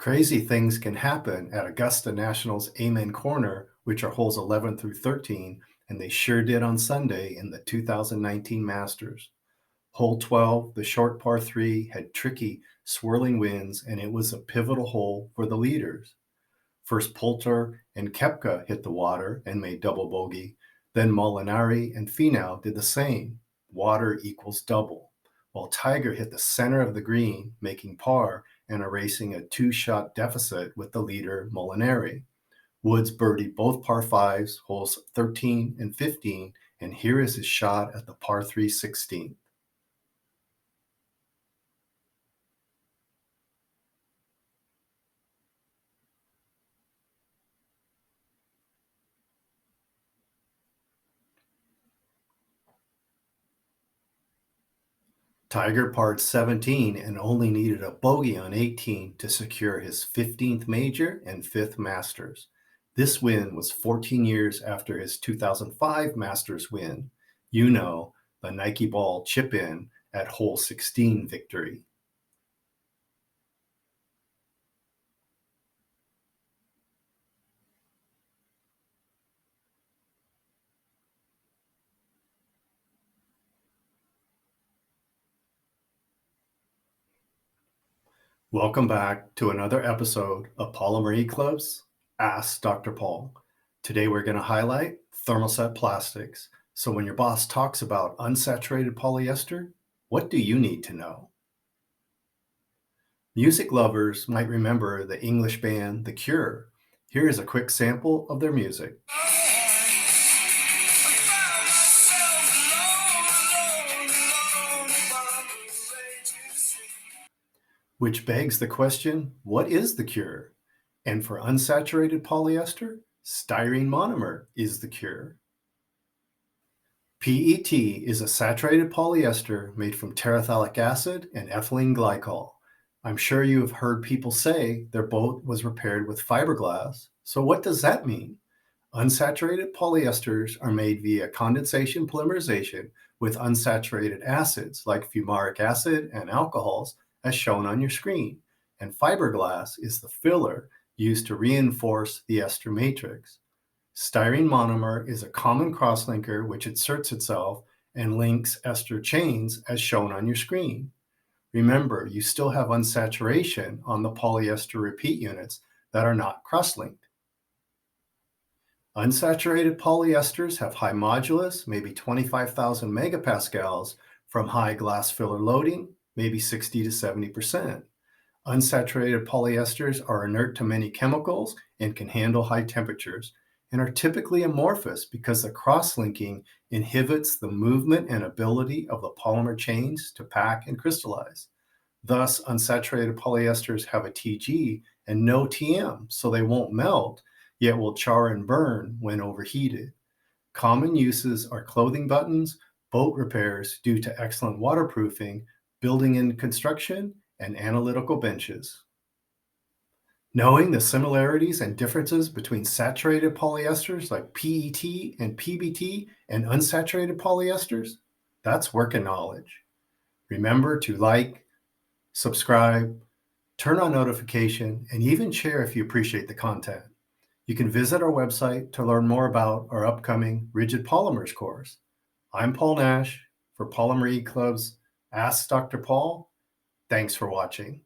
Crazy things can happen at Augusta National's Amen Corner, which are holes 11 through 13, and they sure did on Sunday in the 2019 Masters. Hole 12, the short par 3, had tricky, swirling winds, and it was a pivotal hole for the leaders. First Polter and Koepka hit the water and made double bogey. Then Molinari and Finau did the same. Water equals double. While Tiger hit the center of the green, making par and erasing a two-shot deficit with the leader Molinari. Woods birdied both par 5s, holes 13 and 15, and here is his shot at the par 3 16th. Tiger parred 17 and only needed a bogey on 18 to secure his 15th major and 5th Masters. This win was 14 years after his 2005 Masters win. You know, the Nike Ball chip-in at hole 16 victory. Welcome back to another episode of Polymer Club's Ask Dr. Paul. Today we're going to highlight Thermoset Plastics. So when your boss talks about unsaturated polyester, what do you need to know? Music lovers might remember the English band The Cure. Here is a quick sample of their music. Which begs the question, what is the cure? And for unsaturated polyester, styrene monomer is the cure. PET is a saturated polyester made from terephthalic acid and ethylene glycol. I'm sure you have heard people say their boat was repaired with fiberglass. So what does that mean? Unsaturated polyesters are made via condensation polymerization with unsaturated acids like fumaric acid and alcohols, as shown on your screen, and fiberglass is the filler used to reinforce the ester matrix. Styrene monomer is a common crosslinker which inserts itself and links ester chains as shown on your screen. Remember, you still have unsaturation on the polyester repeat units that are not cross-linked. Unsaturated polyesters have high modulus, maybe 25,000 megapascals from high glass filler loading, maybe 60 to 70%. Unsaturated polyesters are inert to many chemicals and can handle high temperatures and are typically amorphous because the cross-linking inhibits the movement and ability of the polymer chains to pack and crystallize. Thus, unsaturated polyesters have a TG and no TM, so they won't melt, yet will char and burn when overheated. Common uses are clothing buttons, boat repairs due to excellent waterproofing, building and construction, and analytical benches. Knowing the similarities and differences between saturated polyesters like PET and PBT and unsaturated polyesters, that's working knowledge. Remember to like, subscribe, turn on notification, and even share if you appreciate the content. You can visit our website to learn more about our upcoming Rigid Polymers course. I'm Paul Nash for Polymer Club's Ask Dr. Paul. Thanks for watching.